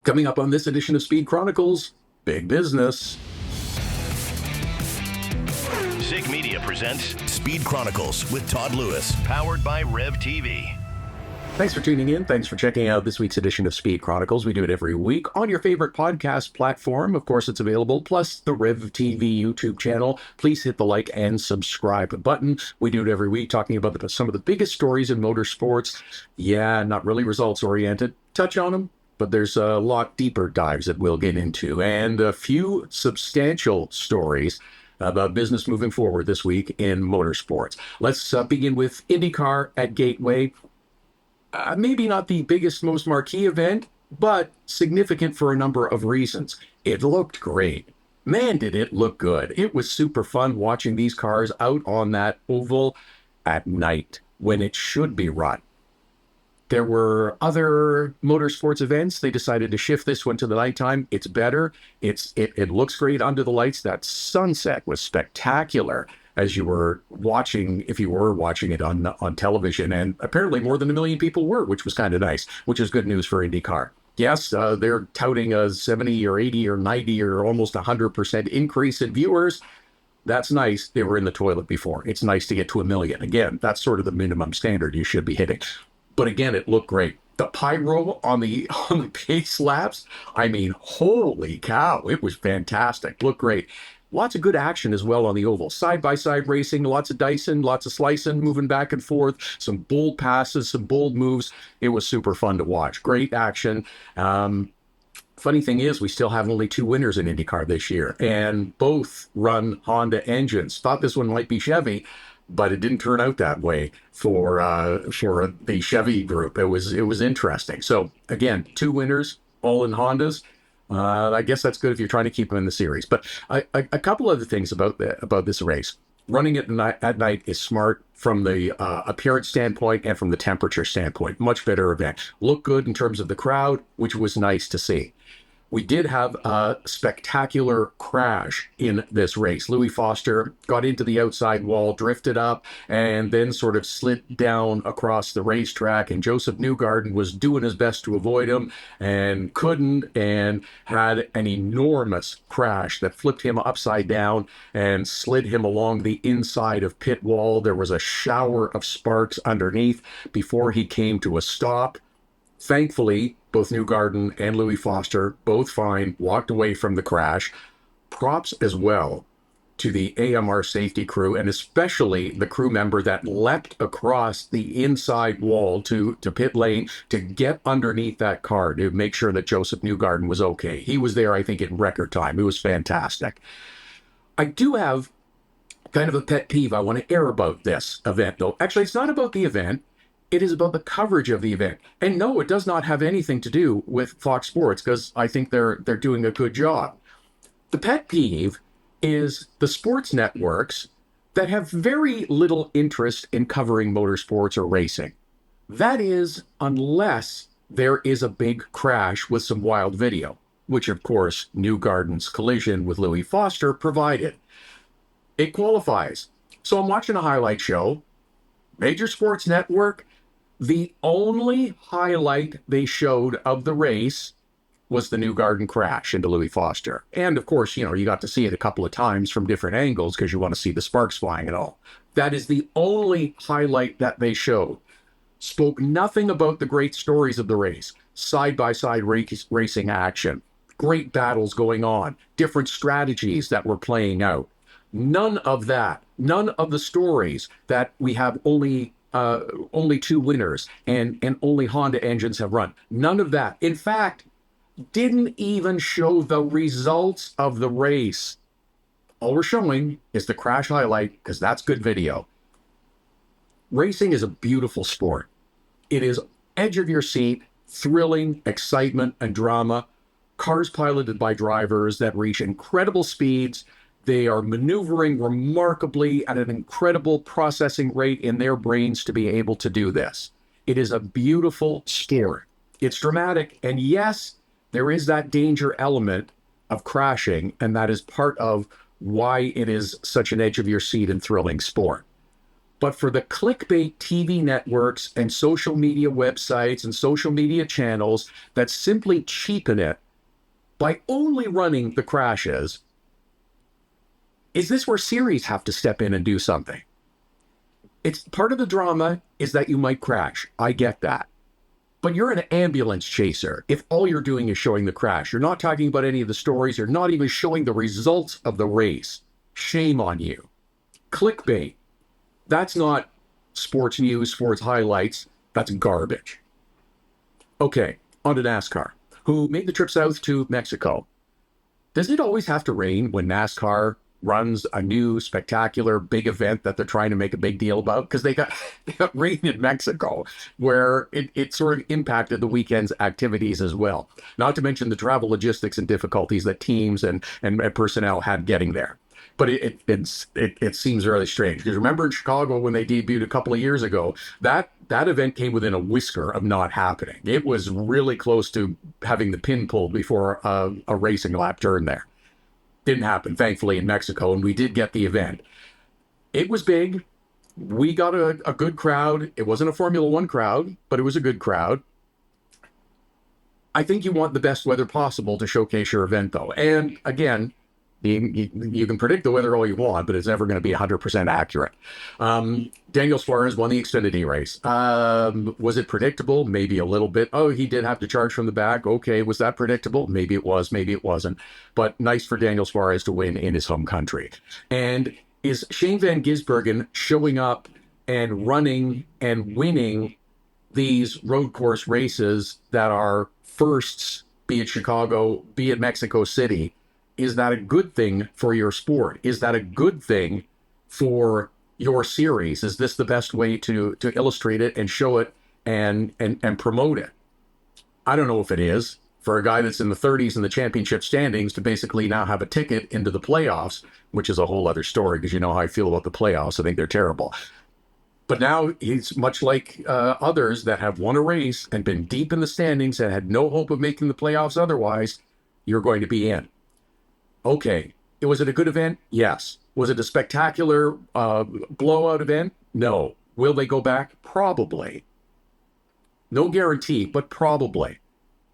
Coming up on this edition of Speed Chronicles, big business. Zig Media presents Speed Chronicles with Todd Lewis, powered by Rev TV. Thanks for tuning in. Thanks for checking out this week's edition of Speed Chronicles. We do it every week on your favorite podcast platform. Of course, it's available, plus the Rev TV YouTube channel. Please hit the like and subscribe button. We do it every week, talking about some of the biggest stories in motorsports. Yeah, not really results-oriented. Touch on them, but there's a lot deeper dives that we'll get into, and a few substantial stories about business moving forward this week in motorsports. Let's begin with IndyCar at Gateway. Maybe not the biggest, most marquee event, but significant for a number of reasons. It looked great. Man, did it look good. It was super fun watching these cars out on that oval at night when it should be run. There were other motorsports events. They decided to shift this one to the nighttime. It's better. It looks great under the lights. That sunset was spectacular as you were watching, if you were watching it on television. And apparently more than 1 million people were, which was kind of nice, which is good news for IndyCar. Yes, they're touting a 70 or 80 or 90 or almost 100% increase in viewers. That's nice. They were in the toilet before. It's nice to get to 1 million. Again, that's sort of the minimum standard you should be hitting. But again, it looked great. The pyro on the pace laps, I mean, holy cow, it was fantastic. Looked great. Lots of good action as well on the oval. Side-by-side racing, lots of dicing, lots of slicing, moving back and forth, some bold passes, some bold moves. It was super fun to watch. Great action. Funny thing is, we still have only 2 winners in IndyCar this year, and both run Honda engines. Thought this one might be Chevy, but it didn't turn out that way for the Chevy group. It was interesting. So again, 2 winners, all in Hondas. I guess that's good if you're trying to keep them in the series. But a couple other things about this race. Running it at night is smart from the appearance standpoint and from the temperature standpoint. Much better event. Looked good in terms of the crowd, which was nice to see. We did have a spectacular crash in this race. Louis Foster got into the outside wall, drifted up, and then sort of slid down across the racetrack. And Joseph Newgarden was doing his best to avoid him and couldn't, and had an enormous crash that flipped him upside down and slid him along the inside of pit wall. There was a shower of sparks underneath before he came to a stop. Thankfully, both Newgarden and Louis Foster, both fine, walked away from the crash. Props as well to the AMR safety crew, and especially the crew member that leapt across the inside wall to pit lane to get underneath that car to make sure that Joseph Newgarden was okay. He was there, I think, in record time. It was fantastic. I do have kind of a pet peeve I want to air about this event, though. Actually, it's not about the event. It is about the coverage of the event. And no, it does not have anything to do with Fox Sports, because I think they're doing a good job. The pet peeve is the sports networks that have very little interest in covering motorsports or racing. That is, unless there is a big crash with some wild video, which of course Newgarden's collision with Louis Foster provided. It qualifies. So I'm watching a highlight show, major sports network. The only highlight they showed of the race was the Newgarden crash into Louis Foster. And of course, you got to see it a couple of times from different angles because you want to see the sparks flying and all. That is the only highlight that they showed. Spoke nothing about the great stories of the race. Side-by-side racing action. Great battles going on. Different strategies that were playing out. None of that. None of the stories that we have only 2 winners and only Honda engines have run. None of that. In fact, didn't even show the results of the race. All we're showing is the crash highlight, because that's good video. Racing is a beautiful sport. It is edge of your seat, thrilling, excitement, and drama. Cars piloted by drivers that reach incredible speeds. They are maneuvering remarkably at an incredible processing rate in their brains to be able to do this. It is a beautiful sport. It's dramatic, and yes, there is that danger element of crashing, and that is part of why it is such an edge of your seat and thrilling sport. But for the clickbait TV networks and social media websites and social media channels that simply cheapen it by only running the crashes, is this where series have to step in and do something? It's part of the drama is that you might crash. I get that. But you're an ambulance chaser if all you're doing is showing the crash. You're not talking about any of the stories. You're not even showing the results of the race. Shame on you. Clickbait. That's not sports news, sports highlights. That's garbage. Okay, on to NASCAR, who made the trip south to Mexico. Does it always have to rain when NASCAR runs a new spectacular big event that they're trying to make a big deal about? Because they got rain in Mexico, where it sort of impacted the weekend's activities as well. Not to mention the travel logistics and difficulties that teams and personnel had getting there. But it seems really strange. Because remember in Chicago when they debuted a couple of years ago, that event came within a whisker of not happening. It was really close to having the pin pulled before a racing lap turn there. Didn't happen, thankfully, in Mexico, and we did get the event. It was big. We got a good crowd. It wasn't a Formula One crowd, but it was a good crowd. I think you want the best weather possible to showcase your event, though. And again, you can predict the weather all you want, but it's never going to be 100% accurate. Daniel Suarez won the Xfinity race. Was it predictable? Maybe a little bit. Oh, he did have to charge from the back. Okay, was that predictable? Maybe it was, maybe it wasn't. But nice for Daniel Suarez to win in his home country. And is Shane Van Gisbergen showing up and running and winning these road course races that are firsts, be it Chicago, be it Mexico City? Is that a good thing for your sport? Is that a good thing for your series? Is this the best way to illustrate it and show it and promote it? I don't know if it is. For a guy that's in the 30s in the championship standings to basically now have a ticket into the playoffs, which is a whole other story because you know how I feel about the playoffs. I think they're terrible. But now he's much like others that have won a race and been deep in the standings and had no hope of making the playoffs otherwise. You're going to be in. Okay, was it a good event? Yes. Was it a spectacular blowout event? No. Will they go back? Probably. No guarantee, but probably.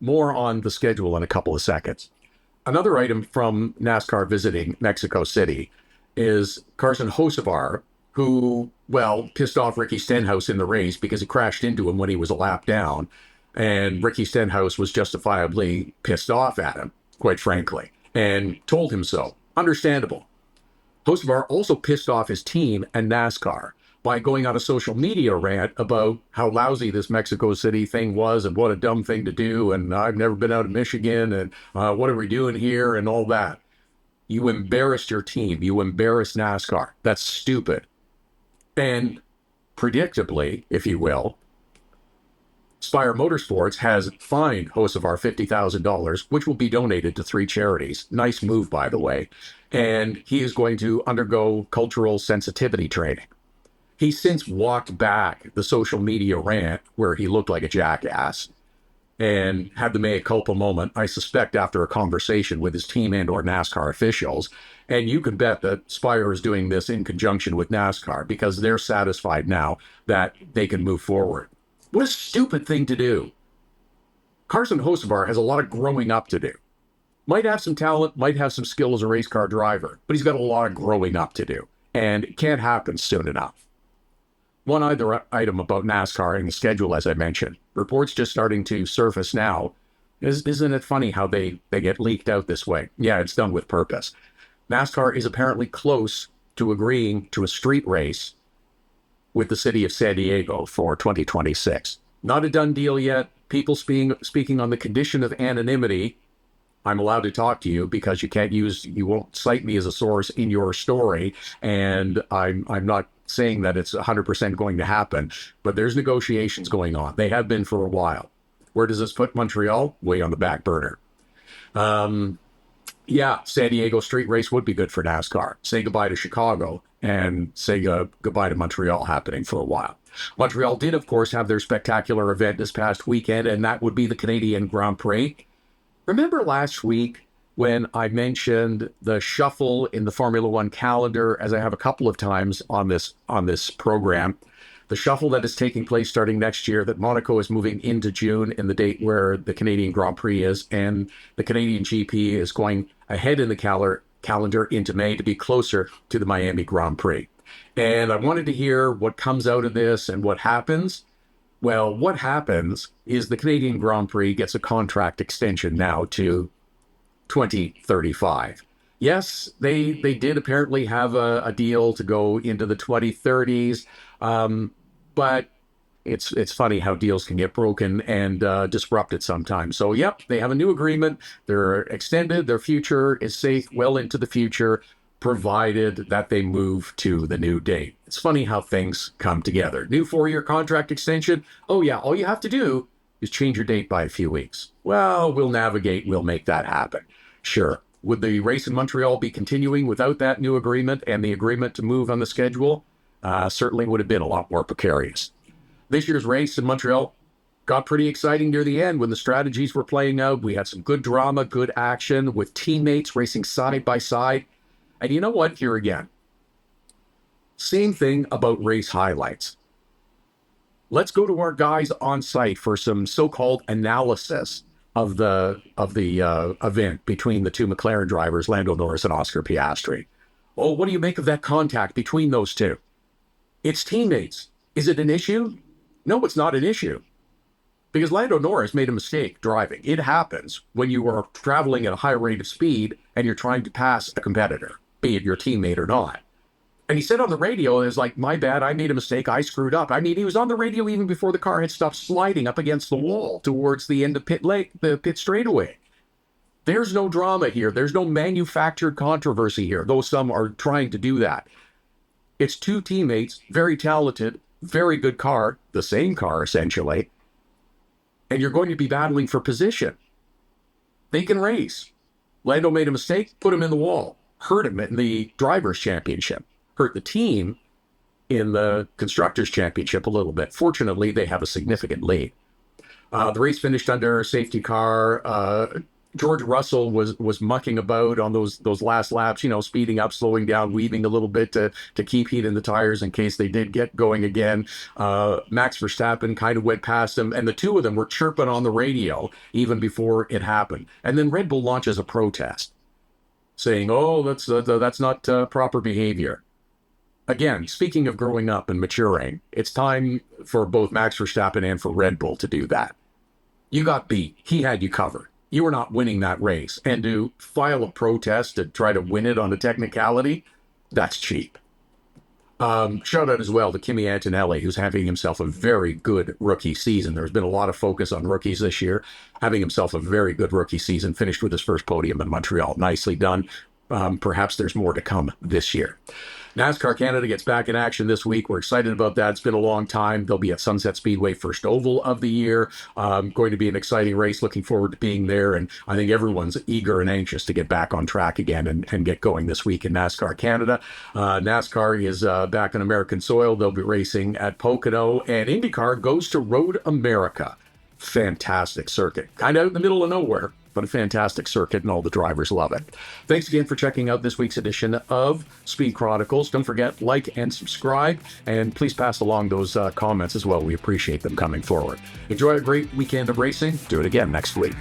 More on the schedule in a couple of seconds. Another item from NASCAR visiting Mexico City is Carson Hocevar, who, well, pissed off Ricky Stenhouse in the race because he crashed into him when he was a lap down. And Ricky Stenhouse was justifiably pissed off at him, quite frankly, and told him so. Understandable. Hocevar also pissed off his team and NASCAR by going on a social media rant about how lousy this Mexico City thing was and what a dumb thing to do, and I've never been out of Michigan, and what are we doing here, and all that. You embarrassed your team. You embarrassed NASCAR. That's stupid. And predictably, if you will, Spire Motorsports has fined Hocevar $50,000, which will be donated to 3 charities. Nice move, by the way. And he is going to undergo cultural sensitivity training. He's since walked back the social media rant where he looked like a jackass and had the mea culpa moment, I suspect, after a conversation with his team and or NASCAR officials. And you can bet that Spire is doing this in conjunction with NASCAR because they're satisfied now that they can move forward. What a stupid thing to do. Carson Hocevar has a lot of growing up to do. Might have some talent, might have some skill as a race car driver, but he's got a lot of growing up to do. And it can't happen soon enough. One other item about NASCAR and the schedule, as I mentioned. Reports just starting to surface now. Isn't it funny how they get leaked out this way? Yeah, it's done with purpose. NASCAR is apparently close to agreeing to a street race with the city of San Diego for 2026. Not a done deal yet. People speaking on the condition of anonymity. I'm allowed to talk to you because you won't cite me as a source in your story, and I'm not saying that it's 100% going to happen, but there's negotiations going on. They have been for a while. Where does this put Montreal? Way on the back burner. Yeah, San Diego street race would be good for NASCAR. Say goodbye to Chicago and say goodbye to Montreal happening for a while. Montreal did, of course, have their spectacular event this past weekend, and that would be the Canadian Grand Prix. Remember last week when I mentioned the shuffle in the Formula One calendar, as I have a couple of times on this program. The shuffle that is taking place starting next year, that Monaco is moving into June in the date where the Canadian Grand Prix is, and the Canadian GP is going ahead in the calendar into May to be closer to the Miami Grand Prix. And I wanted to hear what comes out of this and what happens. Well, what happens is the Canadian Grand Prix gets a contract extension now to 2035. Yes, they did apparently have a deal to go into the 2030s. But it's funny how deals can get broken and disrupted sometimes. So, yep, they have a new agreement. They're extended. Their future is safe well into the future, provided that they move to the new date. It's funny how things come together. New 4-year contract extension. Oh, yeah, all you have to do is change your date by a few weeks. Well, we'll navigate. We'll make that happen. Sure. Would the race in Montreal be continuing without that new agreement and the agreement to move on the schedule? Certainly would have been a lot more precarious. This year's race in Montreal got pretty exciting near the end when the strategies were playing out. We had some good drama, good action with teammates racing side by side. And you know what? Here again, same thing about race highlights. Let's go to our guys on site for some so-called analysis of the event between the two McLaren drivers, Lando Norris and Oscar Piastri. Oh, what do you make of that contact between those two? It's teammates. Is it an issue? No, it's not an issue. Because Lando Norris made a mistake driving. It happens when you are traveling at a high rate of speed and you're trying to pass a competitor, be it your teammate or not. And he said on the radio, it was like, my bad, I made a mistake, I screwed up. I mean, he was on the radio even before the car had stopped sliding up against the wall towards the end of the pit straightaway. There's no drama here. There's no manufactured controversy here, though some are trying to do that. It's two teammates, very talented, very good car, the same car essentially, and you're going to be battling for position. They can race. Lando made a mistake, put him in the wall, hurt him in the Drivers' Championship, hurt the team in the Constructors' Championship a little bit. Fortunately, they have a significant lead. The race finished under a safety car. George Russell was mucking about on those last laps, speeding up, slowing down, weaving a little bit to keep heat in the tires in case they did get going again. Max Verstappen kind of went past him, and the two of them were chirping on the radio even before it happened. And then Red Bull launches a protest saying, oh, that's not proper behavior. Again, speaking of growing up and maturing, it's time for both Max Verstappen and for Red Bull to do that. You got beat. He had you covered. You were not winning that race. And to file a protest to try to win it on a technicality, that's cheap. Shout out as well to Kimi Antonelli, who's having himself a very good rookie season. There's been a lot of focus on rookies this year. Having himself a very good rookie season, finished with his first podium in Montreal. Nicely done. Perhaps there's more to come this year. NASCAR Canada gets back in action this week. We're excited about that. It's been a long time. They'll be at Sunset Speedway, first oval of the year. Going to be an exciting race. Looking forward to being there. And I think everyone's eager and anxious to get back on track again and get going this week in NASCAR Canada. NASCAR is back on American soil. They'll be racing at Pocono. And IndyCar goes to Road America. Fantastic circuit. Kind of out in the middle of nowhere, but a fantastic circuit, and all the drivers love it. Thanks again for checking out this week's edition of Speed Chronicles. Don't forget, like and subscribe, and please pass along those comments as well. We appreciate them coming forward. Enjoy a great weekend of racing. Do it again next week.